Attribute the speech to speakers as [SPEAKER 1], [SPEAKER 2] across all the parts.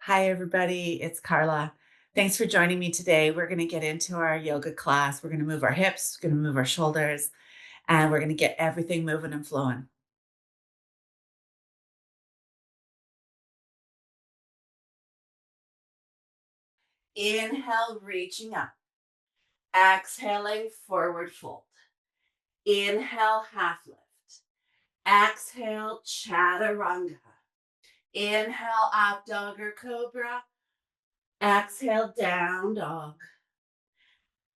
[SPEAKER 1] Hi, everybody. It's Carla. Thanks for joining me today. We're going to get into our yoga class. We're going to move our hips, we're going to move our shoulders, and we're going to get everything moving and flowing. Inhale, reaching up. Exhaling, forward fold. Inhale, half lift. Exhale, chaturanga. Inhale, up dog or cobra. Exhale, down dog.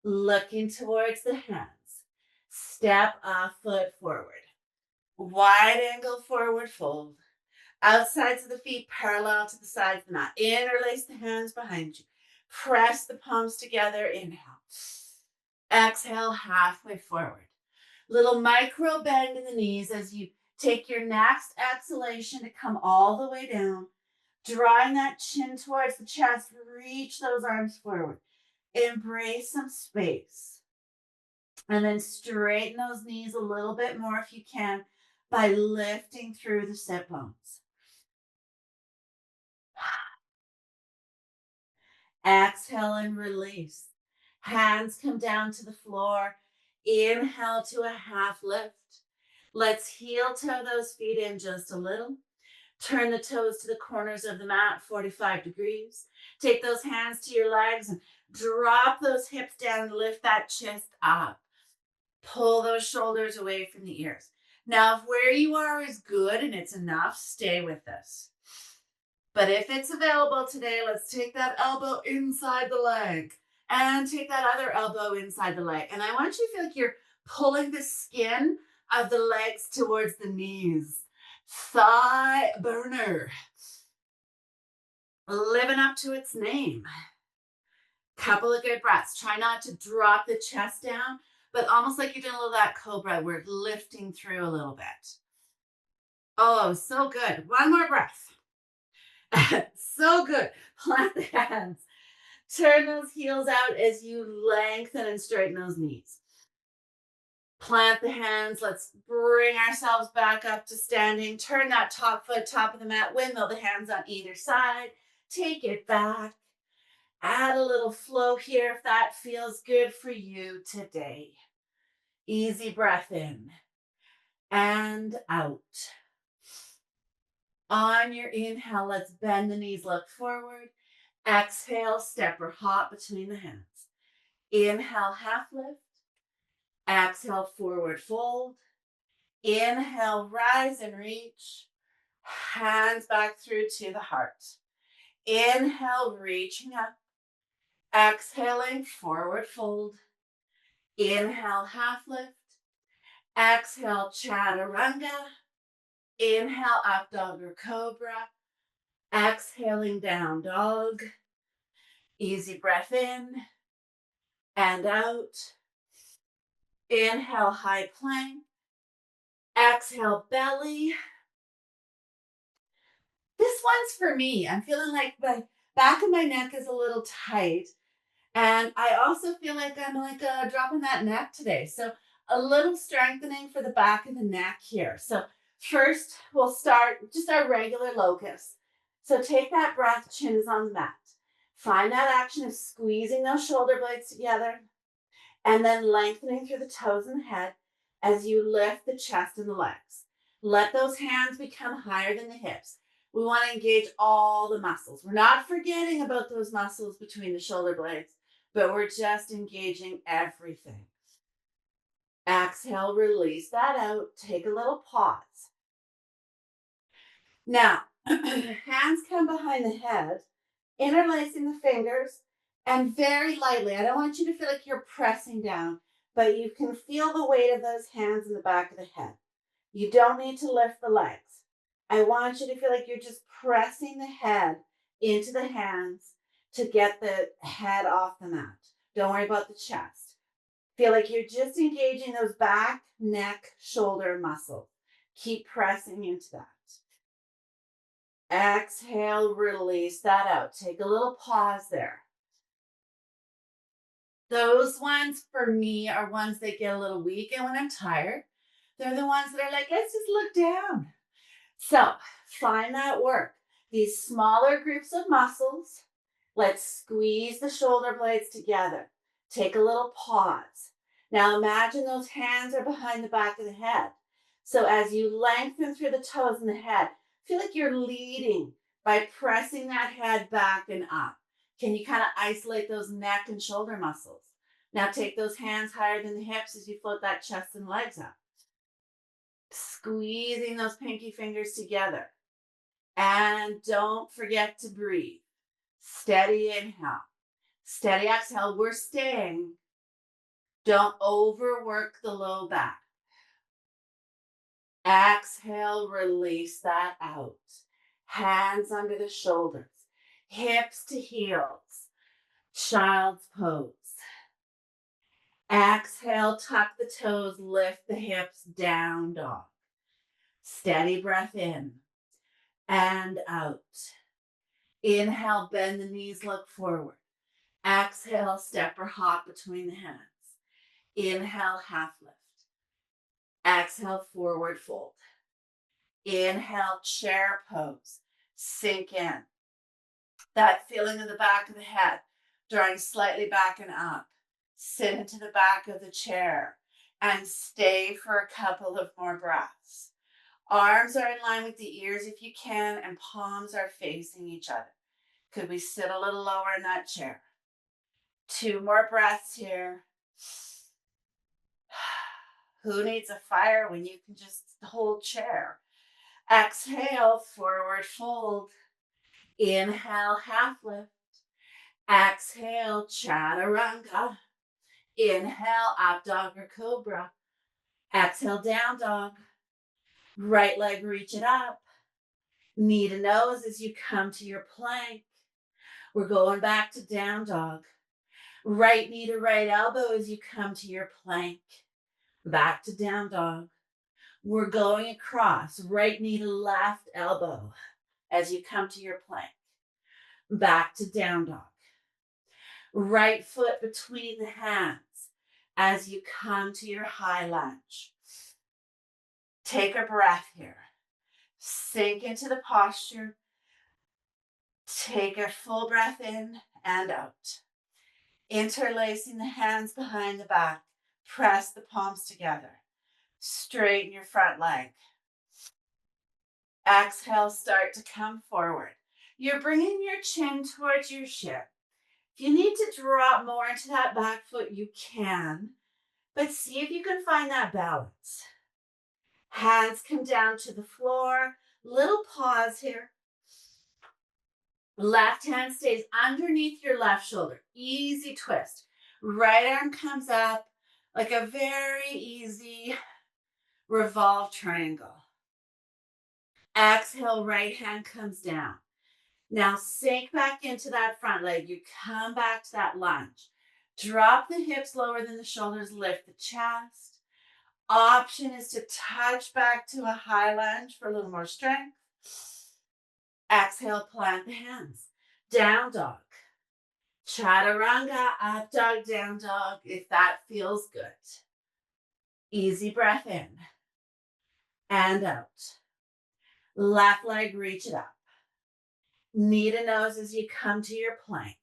[SPEAKER 1] Looking towards the hands. Step a foot forward. Wide angle forward fold. Outsides of the feet parallel to the sides of the mat. Interlace the hands behind you. Press the palms together. Inhale. Exhale, halfway forward. Little micro bend in the knees as you take your next exhalation to come all the way down. Drawing that chin towards the chest. Reach those arms forward. Embrace some space. And then straighten those knees a little bit more if you can by lifting through the sit bones. Exhale and release. Hands come down to the floor. Inhale to a half lift. Let's heel toe those feet in just a little. Turn the toes to the corners of the mat, 45 degrees. Take those hands to your legs and drop those hips down and lift that chest up. Pull those shoulders away from the ears. Now, if where you are is good and it's enough, stay with this. But if it's available today, let's take that elbow inside the leg and take that other elbow inside the leg. And I want you to feel like you're pulling the skin of the legs towards the knees. Thigh burner. Living up to its name. Couple of good breaths. Try not to drop the chest down, but almost like you're doing a little of that cobra. We're lifting through a little bit. Oh, so good. One more breath. So good. Plant the hands. Turn those heels out as you lengthen and straighten those knees. Plant the hands. Let's bring ourselves back up to standing. Turn that top foot, top of the mat. Windmill the hands on either side. Take it back. Add a little flow here if that feels good for you today. Easy breath in and out. On your inhale, let's bend the knees, look forward. Exhale, step or hop between the hands. Inhale, half lift. Exhale, forward fold. Inhale, rise and reach. Hands back through to the heart. Inhale, reaching up. Exhaling, forward fold. Inhale, half lift. Exhale, chaturanga. Inhale, up dog or cobra. Exhaling, down dog. Easy breath in and out. Inhale, high plank. Exhale, belly. This one's for me. I'm feeling like the back of my neck is a little tight. And I also feel like I'm dropping that neck today. So a little strengthening for the back of the neck here. So first we'll start just our regular locust. So take that breath, chin is on the mat. Find that action of squeezing those shoulder blades together and then lengthening through the toes and the head as you lift the chest and the legs. Let those hands become higher than the hips. We want to engage all the muscles. We're not forgetting about those muscles between the shoulder blades, but we're just engaging everything. Exhale, release that out. Take a little pause. Now, hands come behind the head, interlacing the fingers, and very lightly. I don't want you to feel like you're pressing down, but you can feel the weight of those hands in the back of the head. You don't need to lift the legs. I want you to feel like you're just pressing the head into the hands to get the head off the mat. Don't worry about the chest. Feel like you're just engaging those back, neck, shoulder muscles. Keep pressing into that. Exhale, release that out. Take a little pause there. Those ones for me are ones that get a little weak, and when I'm tired, they're the ones that are like, let's just look down. So find that work. these smaller groups of muscles. Let's squeeze the shoulder blades together. Take a little pause. Now imagine those hands are behind the back of the head. So as you lengthen through the toes and the head, feel like you're leading by pressing that head back and up. Can you kind of isolate those neck and shoulder muscles? Now take those hands higher than the hips as you float that chest and legs up. Squeezing those pinky fingers together. And don't forget to breathe. Steady inhale. Steady exhale. We're staying. Don't overwork the low back. Exhale, release that out. Hands under the shoulders. Hips to heels. Child's pose. Exhale, tuck the toes, lift the hips, down dog. Steady breath in and out. Inhale, bend the knees, look forward. Exhale, step or hop between the hands. Inhale, half lift. Exhale, forward fold. Inhale, chair pose. Sink in. That feeling in the back of the head, drawing slightly back and up. Sit into the back of the chair and stay for a couple of more breaths. Arms are in line with the ears if you can, and palms are facing each other. Could we sit a little lower in that chair? 2 more breaths here. Who needs a fire when you can just hold chair? Exhale, forward fold. Inhale, half lift. Exhale, chaturanga. Inhale, up dog or cobra. Exhale, down dog. Right leg, reach it up. Knee to nose as you come to your plank. We're going back to down dog. Right knee to right elbow as you come to your plank. Back to down dog. We're going across. Right knee to left elbow as you come to your plank. Back to down dog. Right foot between the hands as you come to your high lunge. Take a breath here. Sink into the posture. Take a full breath in and out. Interlacing the hands behind the back. Press the palms together. Straighten your front leg. Exhale, start to come forward. You're bringing your chin towards your shin. If you need to drop more into that back foot, you can, but see if you can find that balance. Hands come down to the floor. Little pause here. Left hand stays underneath your left shoulder. Easy twist. Right arm comes up like a very easy revolved triangle. Exhale, right hand comes down. Now sink back into that front leg. You come back to that lunge. Drop the hips lower than the shoulders. Lift the chest. Option is to touch back to a high lunge for a little more strength. Exhale, plant the hands. Down dog. Chaturanga, up dog, down dog, if that feels good. Easy breath in and out. Left leg, reach it up. Knee to nose as you come to your plank.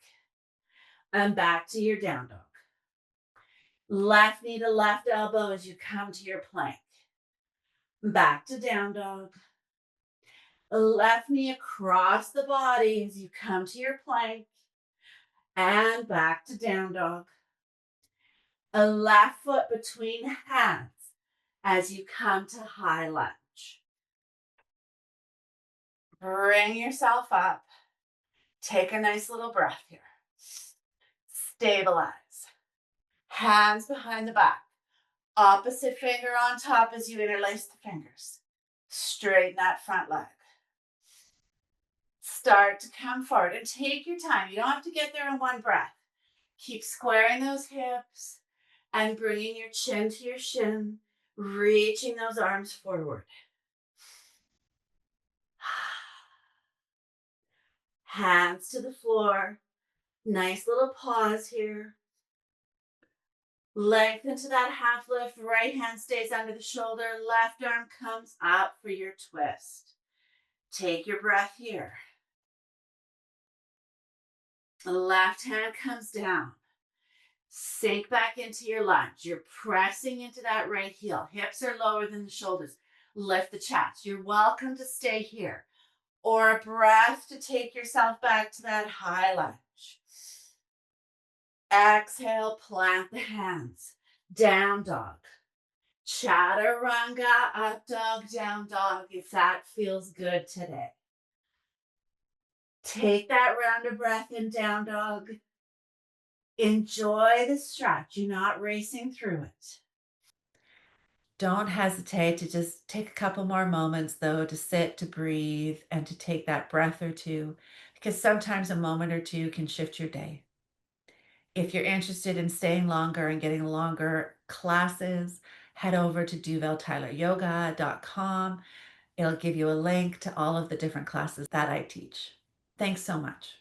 [SPEAKER 1] And back to your down dog. Left knee to left elbow as you come to your plank. Back to down dog. Left knee across the body as you come to your plank. And back to down dog. A left foot between hands as you come to high lunge. Bring yourself up. Take a nice little breath here. Stabilize. Hands behind the back. Opposite finger on top as you interlace the fingers. Straighten that front leg. Start to come forward and take your time. You don't have to get there in one breath. Keep squaring those hips and bringing your chin to your shin, reaching those arms forward. Hands to the floor. Nice little pause here. Lengthen to that half lift. Right hand stays under the shoulder. Left arm comes up for your twist. Take your breath here. The left hand comes down. Sink back into your lunge. You're pressing into that right heel. Hips are lower than the shoulders. Lift the chest. You're welcome to stay here. Or a breath to take yourself back to that high lunge. Exhale, plant the hands. Down dog. Chaturanga, up dog, down dog, if that feels good today. Take that round of breath in down dog. Enjoy the stretch. You're not racing through it. Don't hesitate to just take a couple more moments, though, to sit, to breathe, and to take that breath or two, because sometimes a moment or two can shift your day. If you're interested in staying longer and getting longer classes, head over to DuvalTylerYoga.com. It'll give you a link to all of the different classes that I teach. Thanks so much.